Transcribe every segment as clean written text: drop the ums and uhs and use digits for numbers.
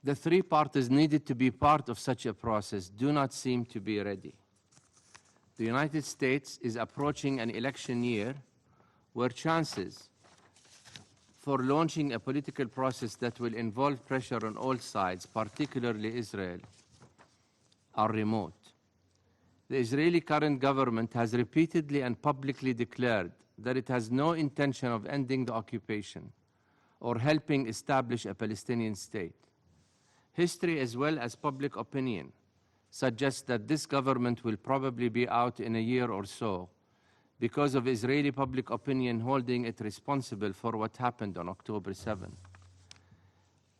the three parties needed to be part of such a process do not seem to be ready. The United States is approaching an election year where chances for launching a political process that will involve pressure on all sides, particularly Israel, are remote. The Israeli current government has repeatedly and publicly declared that it has no intention of ending the occupation or helping establish a Palestinian state. History as well as public opinion suggests that this government will probably be out in a year or so because of Israeli public opinion holding it responsible for what happened on October 7.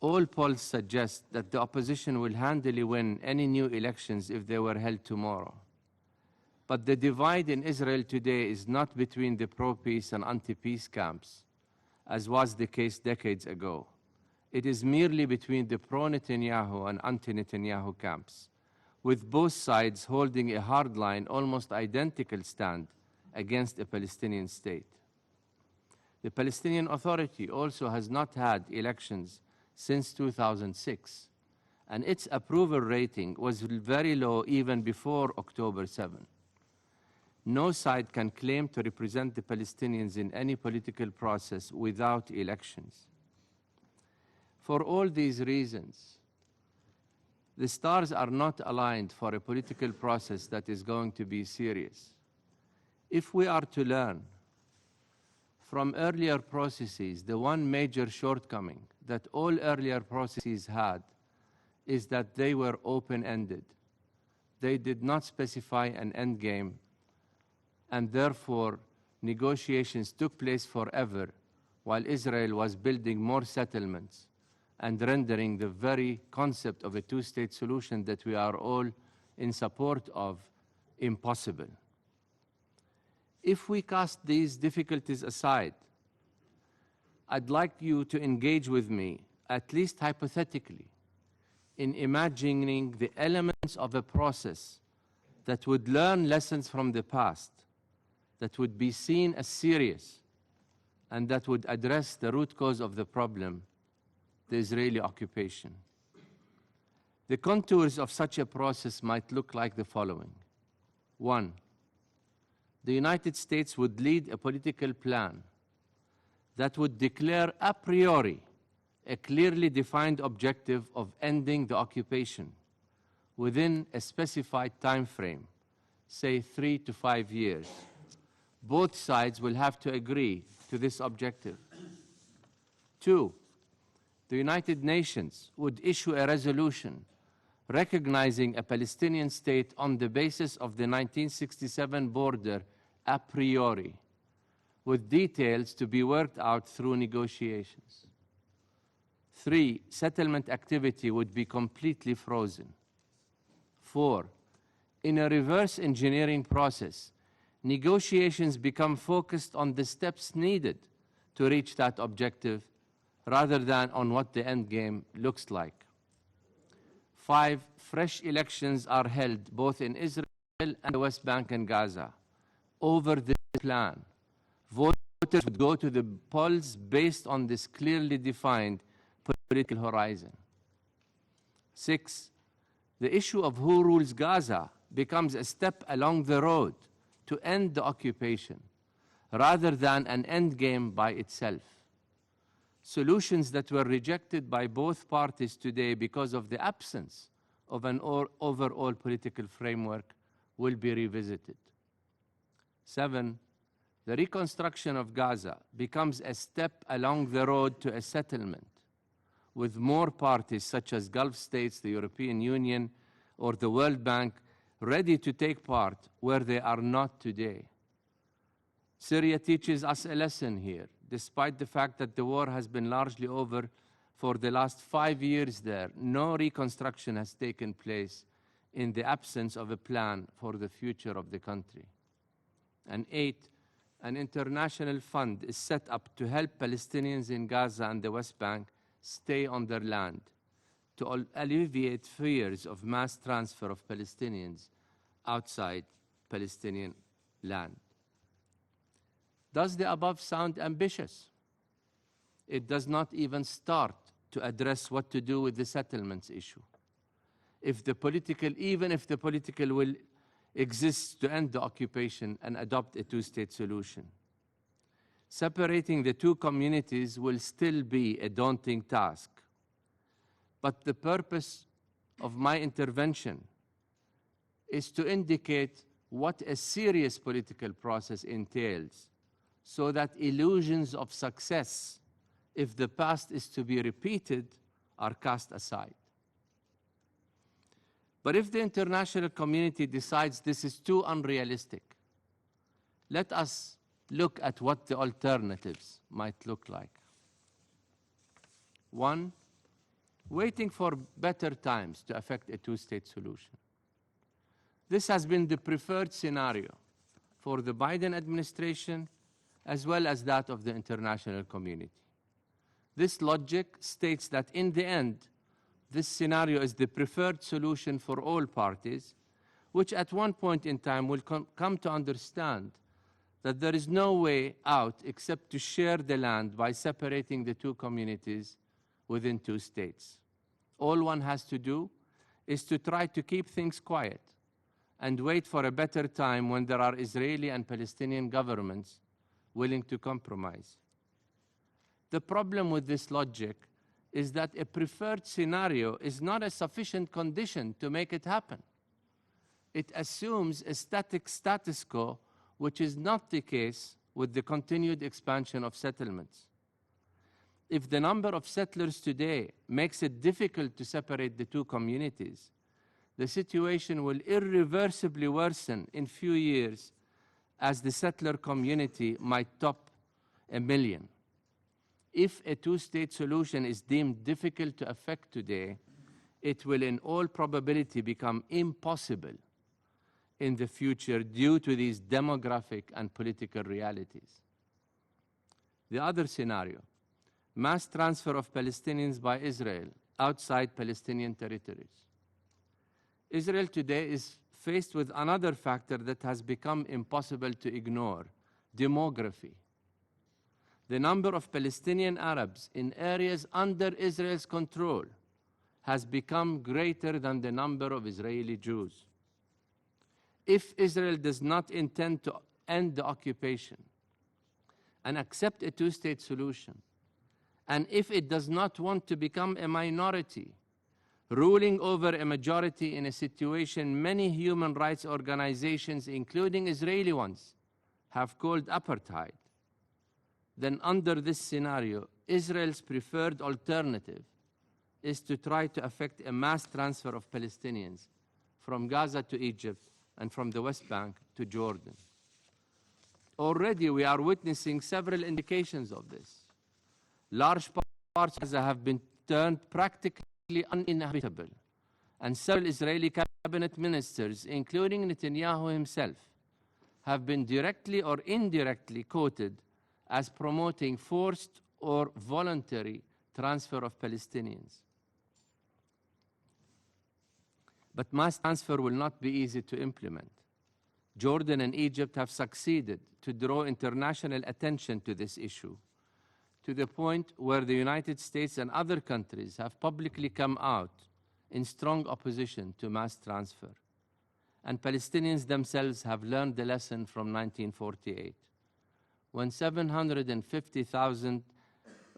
All polls suggest that the opposition will handily win any new elections if they were held tomorrow. But the divide in Israel today is not between the pro-peace and anti-peace camps, as was the case decades ago. It is merely between the pro-Netanyahu and anti-Netanyahu camps, with both sides holding a hardline, almost identical stand against a Palestinian state. The Palestinian Authority also has not had elections since 2006, and its approval rating was very low even before October 7. No side can claim to represent the Palestinians in any political process without elections. For all these reasons, the stars are not aligned for a political process that is going to be serious. If we are to learn from earlier processes, the one major shortcoming that all earlier processes had is that they were open-ended. They did not specify an end game, and therefore negotiations took place forever while Israel was building more settlements and rendering the very concept of a two-state solution that we are all in support of impossible. If we cast these difficulties aside, I'd like you to engage with me, at least hypothetically, in imagining the elements of a process that would learn lessons from the past, that would be seen as serious, and that would address the root cause of the problem, the Israeli occupation. The contours of such a process might look like the following. 1. The United States would lead a political plan that would declare a priori a clearly defined objective of ending the occupation within a specified time frame, say 3 to 5 years. Both sides will have to agree to this objective. 2, the United Nations would issue a resolution recognizing a Palestinian state on the basis of the 1967 border a priori, with details to be worked out through negotiations. 3, settlement activity would be completely frozen. 4, in a reverse engineering process, negotiations become focused on the steps needed to reach that objective rather than on what the end game looks like. 5, fresh elections are held both in Israel and the West Bank and Gaza. Over this plan, voters would go to the polls based on this clearly defined political horizon. 6, the issue of who rules Gaza becomes a step along the road to end the occupation, rather than an end game by itself. Solutions that were rejected by both parties today because of the absence of an overall political framework will be revisited. 7, the reconstruction of Gaza becomes a step along the road to a settlement, with more parties such as Gulf states, the European Union, or the World Bank ready to take part where they are not today. Syria teaches us a lesson here, despite the fact that the war has been largely over for the last 5 years there. No reconstruction has taken place in the absence of a plan for the future of the country. And 8, an international fund is set up to help Palestinians in Gaza and the West Bank stay on their land, to alleviate fears of mass transfer of Palestinians outside Palestinian land. Does the above sound ambitious? It does not even start to address what to do with the settlements issue. Even if the political will exists to end the occupation and adopt a two-state solution. Separating the two communities will still be a daunting task. But the purpose of my intervention is to indicate what a serious political process entails, so that illusions of success, if the past is to be repeated, are cast aside. But if the international community decides this is too unrealistic, let us look at what the alternatives might look like. One, waiting for better times to effect a two-state solution. This has been the preferred scenario for the Biden administration as well as that of the international community. This logic states that in the end, this scenario is the preferred solution for all parties, which at one point in time will come to understand that there is no way out except to share the land by separating the two communities within two states. All one has to do is to try to keep things quiet and wait for a better time when there are Israeli and Palestinian governments willing to compromise. The problem with this logic is that a preferred scenario is not a sufficient condition to make it happen. It assumes a status quo, which is not the case with the continued expansion of settlements. If the number of settlers today makes it difficult to separate the two communities, the situation will irreversibly worsen in few years as the settler community might top 1 million. If a two-state solution is deemed difficult to effect today, it will in all probability become impossible in the future due to these demographic and political realities. The other scenario, mass transfer of Palestinians by Israel outside Palestinian territories. Israel today is faced with another factor that has become impossible to ignore: demography. The number of Palestinian Arabs in areas under Israel's control has become greater than the number of Israeli Jews. If Israel does not intend to end the occupation and accept a two-state solution, and if it does not want to become a minority, ruling over a majority in a situation many human rights organizations, including Israeli ones, have called apartheid, then under this scenario, Israel's preferred alternative is to try to effect a mass transfer of Palestinians from Gaza to Egypt and from the West Bank to Jordan. Already we are witnessing several indications of this. Large parts of Gaza have been turned practically uninhabitable, and several Israeli cabinet ministers, including Netanyahu himself, have been directly or indirectly quoted as promoting forced or voluntary transfer of Palestinians. But mass transfer will not be easy to implement. Jordan and Egypt have succeeded to draw international attention to this issue, to the point where the United States and other countries have publicly come out in strong opposition to mass transfer. And Palestinians themselves have learned the lesson from 1948, when 750,000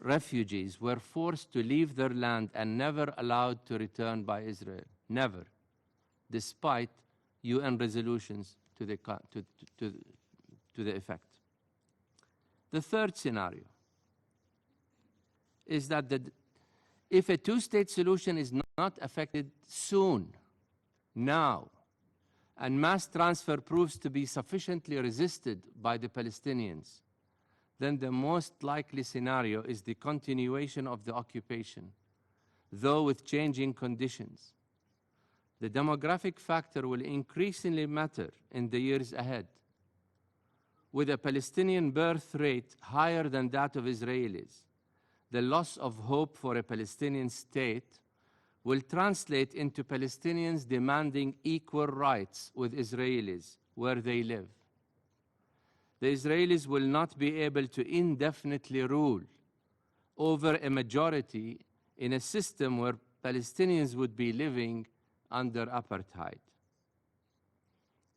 refugees were forced to leave their land and never allowed to return by Israel. Never, despite UN resolutions to the effect. The third scenario is that if a two-state solution is not effected soon, now, and mass transfer proves to be sufficiently resisted by the Palestinians, then the most likely scenario is the continuation of the occupation, though with changing conditions. The demographic factor will increasingly matter in the years ahead. With a Palestinian birth rate higher than that of Israelis, the loss of hope for a Palestinian state will translate into Palestinians demanding equal rights with Israelis where they live. The Israelis will not be able to indefinitely rule over a majority in a system where Palestinians would be living under apartheid.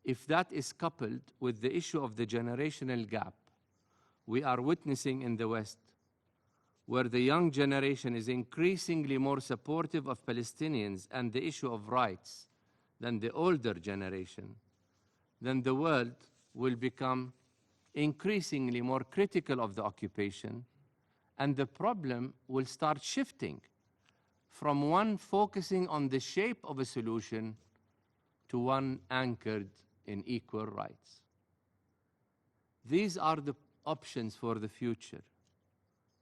If that is coupled with the issue of the generational gap we are witnessing in the West, where the young generation is increasingly more supportive of Palestinians and the issue of rights than the older generation, then the world will become increasingly more critical of the occupation, and the problem will start shifting from one focusing on the shape of a solution to one anchored in equal rights. These are the options for the future.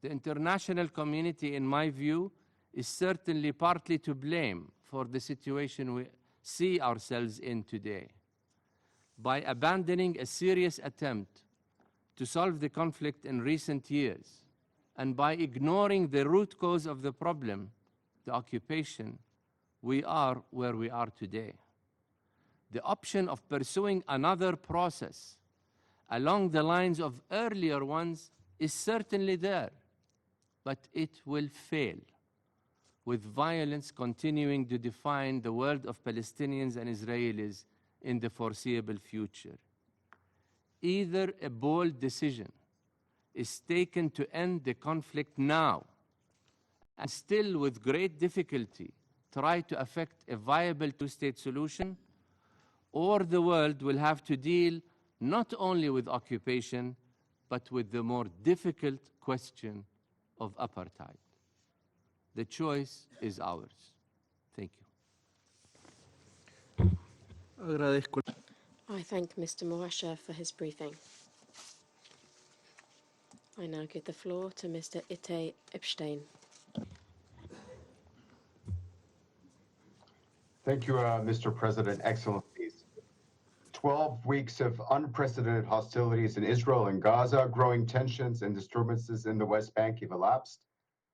The international community, in my view, is certainly partly to blame for the situation we see ourselves in today. By abandoning a serious attempt to solve the conflict in recent years, and by ignoring the root cause of the problem, the occupation, we are where we are today. The option of pursuing another process along the lines of earlier ones is certainly there, but it will fail, with violence continuing to define the world of Palestinians and Israelis in the foreseeable future. Either a bold decision is taken to end the conflict now, and still with great difficulty try to effect a viable two-state solution, or the world will have to deal not only with occupation, but with the more difficult question of apartheid. The choice is ours. Thank you. Agradezco. I thank Mr. Moasha for his briefing. I now give the floor to Mr. Ite Epstein. Thank you, Mr. President. Excellencies. 12 weeks of unprecedented hostilities in Israel and Gaza, growing tensions and disturbances in the West Bank have elapsed,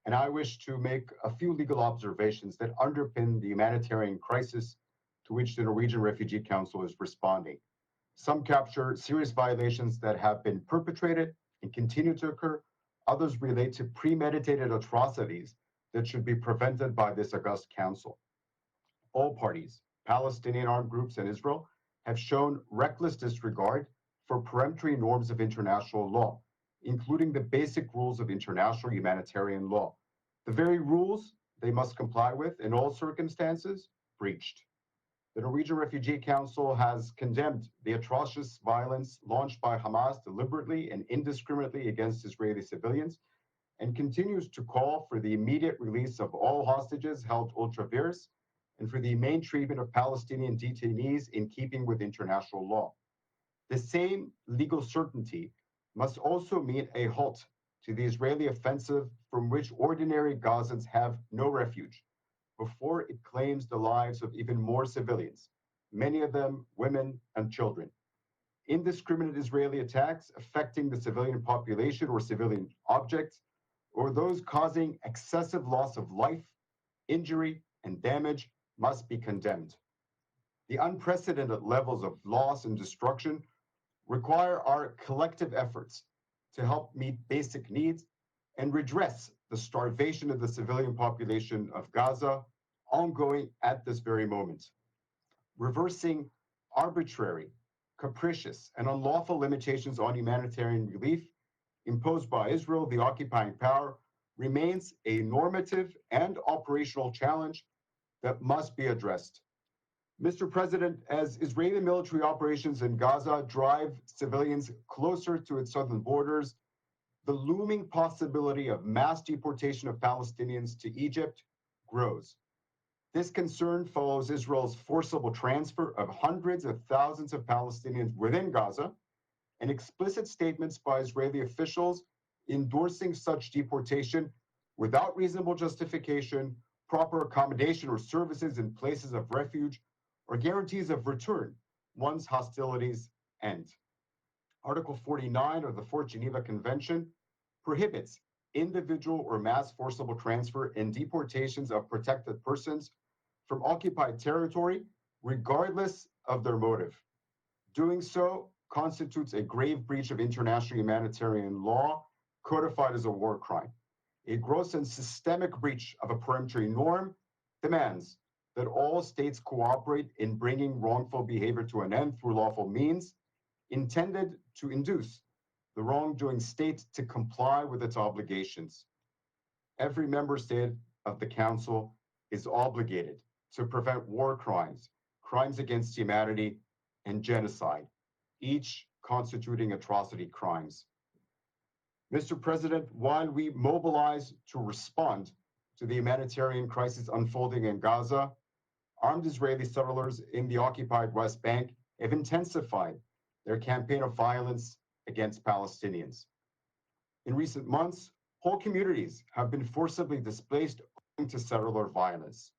and I wish to make a few legal observations that underpin the humanitarian crisis to which the Norwegian Refugee Council is responding. Some capture serious violations that have been perpetrated and continue to occur. Others relate to premeditated atrocities that should be prevented by this august council. All parties, Palestinian armed groups and Israel, have shown reckless disregard for peremptory norms of international law, including the basic rules of international humanitarian law. The very rules they must comply with in all circumstances, breached. The Norwegian Refugee Council has condemned the atrocious violence launched by Hamas deliberately and indiscriminately against Israeli civilians, and continues to call for the immediate release of all hostages held ultra vires and for the humane treatment of Palestinian detainees in keeping with international law. The same legal certainty must also mean a halt to the Israeli offensive from which ordinary Gazans have no refuge before it claims the lives of even more civilians, many of them women and children. Indiscriminate Israeli attacks affecting the civilian population or civilian objects, or those causing excessive loss of life, injury, and damage must be condemned. The unprecedented levels of loss and destruction require our collective efforts to help meet basic needs and redress the starvation of the civilian population of Gaza, ongoing at this very moment. Reversing arbitrary, capricious, and unlawful limitations on humanitarian relief imposed by Israel, the occupying power, remains a normative and operational challenge that must be addressed. Mr. President, as Israeli military operations in Gaza drive civilians closer to its southern borders, the looming possibility of mass deportation of Palestinians to Egypt grows. This concern follows Israel's forcible transfer of hundreds of thousands of Palestinians within Gaza and explicit statements by Israeli officials endorsing such deportation without reasonable justification, proper accommodation or services in places of refuge, or guarantees of return once hostilities end. Article 49 of the Fourth Geneva Convention prohibits individual or mass forcible transfer and deportations of protected persons from occupied territory, regardless of their motive. Doing so constitutes a grave breach of international humanitarian law, codified as a war crime. A gross and systemic breach of a peremptory norm demands that all states cooperate in bringing wrongful behavior to an end through lawful means intended to induce the wrongdoing state to comply with its obligations. Every member state of the Council is obligated to prevent war crimes, crimes against humanity, and genocide, each constituting atrocity crimes. Mr. President, while we mobilize to respond to the humanitarian crisis unfolding in Gaza, armed Israeli settlers in the occupied West Bank have intensified their campaign of violence against Palestinians. In recent months, whole communities have been forcibly displaced owing to settler violence.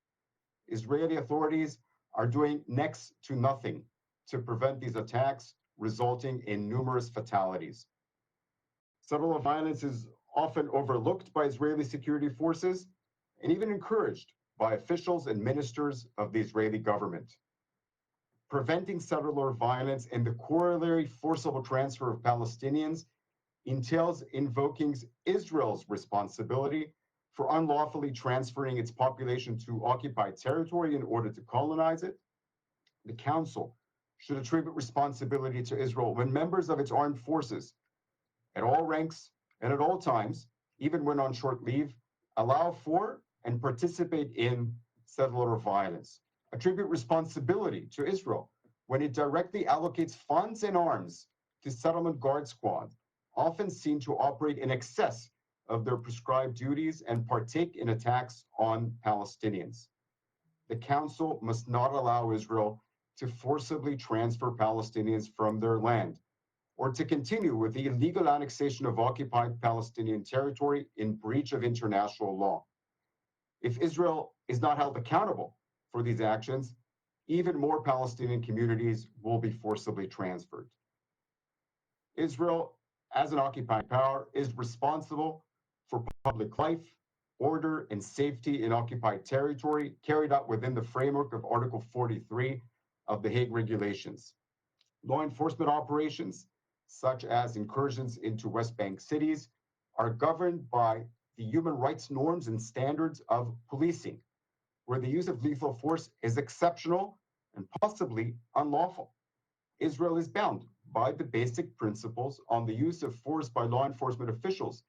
Israeli authorities are doing next to nothing to prevent these attacks, resulting in numerous fatalities. Settler violence is often overlooked by Israeli security forces and even encouraged by officials and ministers of the Israeli government. Preventing settler violence and the corollary forcible transfer of Palestinians entails invoking Israel's responsibility for unlawfully transferring its population to occupied territory in order to colonize it. The Council should attribute responsibility to Israel when members of its armed forces, at all ranks and at all times, even when on short leave, allow for and participate in settler violence. Attribute responsibility to Israel when it directly allocates funds and arms to settlement guard squads, often seen to operate in excess of their prescribed duties and partake in attacks on Palestinians. The Council must not allow Israel to forcibly transfer Palestinians from their land or to continue with the illegal annexation of occupied Palestinian territory in breach of international law. If Israel is not held accountable for these actions, even more Palestinian communities will be forcibly transferred. Israel, as an occupying power, is responsible for public life, order, and safety in occupied territory carried out within the framework of Article 43 of the Hague Regulations. Law enforcement operations, such as incursions into West Bank cities, are governed by the human rights norms and standards of policing, where the use of lethal force is exceptional and possibly unlawful. Israel is bound by the basic principles on the use of force by law enforcement officials,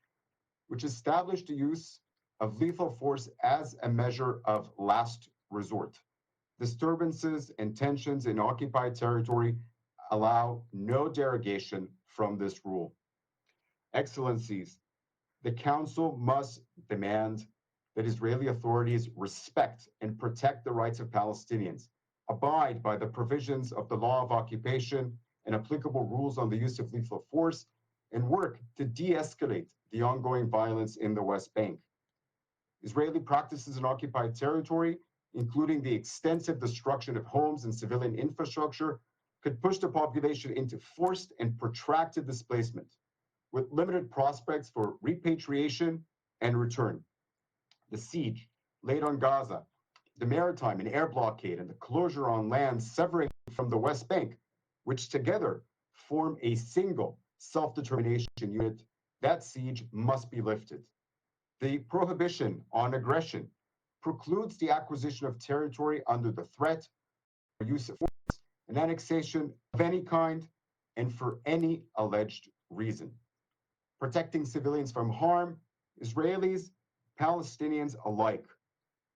which establish the use of lethal force as a measure of last resort. Disturbances and tensions in occupied territory allow no derogation from this rule. Excellencies, the Council must demand that Israeli authorities respect and protect the rights of Palestinians, abide by the provisions of the law of occupation and applicable rules on the use of lethal force, and work to de-escalate the ongoing violence in the West Bank. Israeli practices in occupied territory, including the extensive destruction of homes and civilian infrastructure, could push the population into forced and protracted displacement, with limited prospects for repatriation and return. The siege laid on Gaza, the maritime and air blockade, and the closure on land severing from the West Bank, which together form a single self-determination unit, that siege must be lifted. The prohibition on aggression precludes the acquisition of territory under the threat or use of force and annexation of any kind and for any alleged reason. Protecting civilians from harm, Israelis, Palestinians alike,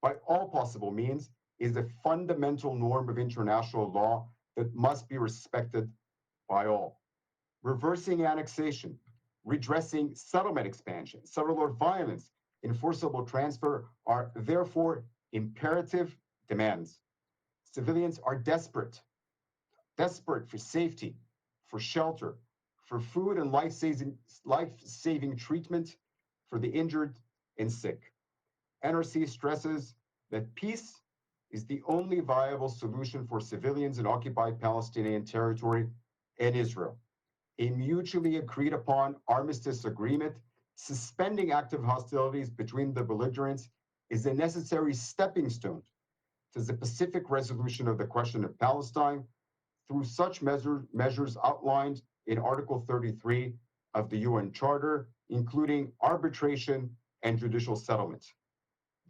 by all possible means, is a fundamental norm of international law that must be respected by all. Reversing annexation, redressing settlement expansion, settler violence, and forcible transfer are therefore imperative demands. Civilians are desperate for safety, for shelter, for food and life-saving treatment for the injured and sick. NRC stresses that peace is the only viable solution for civilians in occupied Palestinian territory and Israel. A mutually agreed upon armistice agreement suspending active hostilities between the belligerents is a necessary stepping stone to the pacific resolution of the question of Palestine through such measures outlined in Article 33 of the UN Charter, including arbitration and judicial settlement.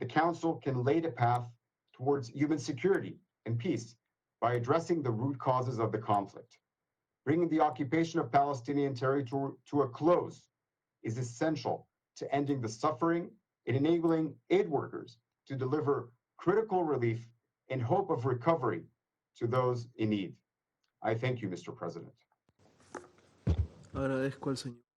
The Council can lay the path towards human security and peace by addressing the root causes of the conflict. Bringing the occupation of Palestinian territory to a close is essential to ending the suffering and enabling aid workers to deliver critical relief in hope of recovery to those in need. I thank you, Mr. President. Agradezco al señor.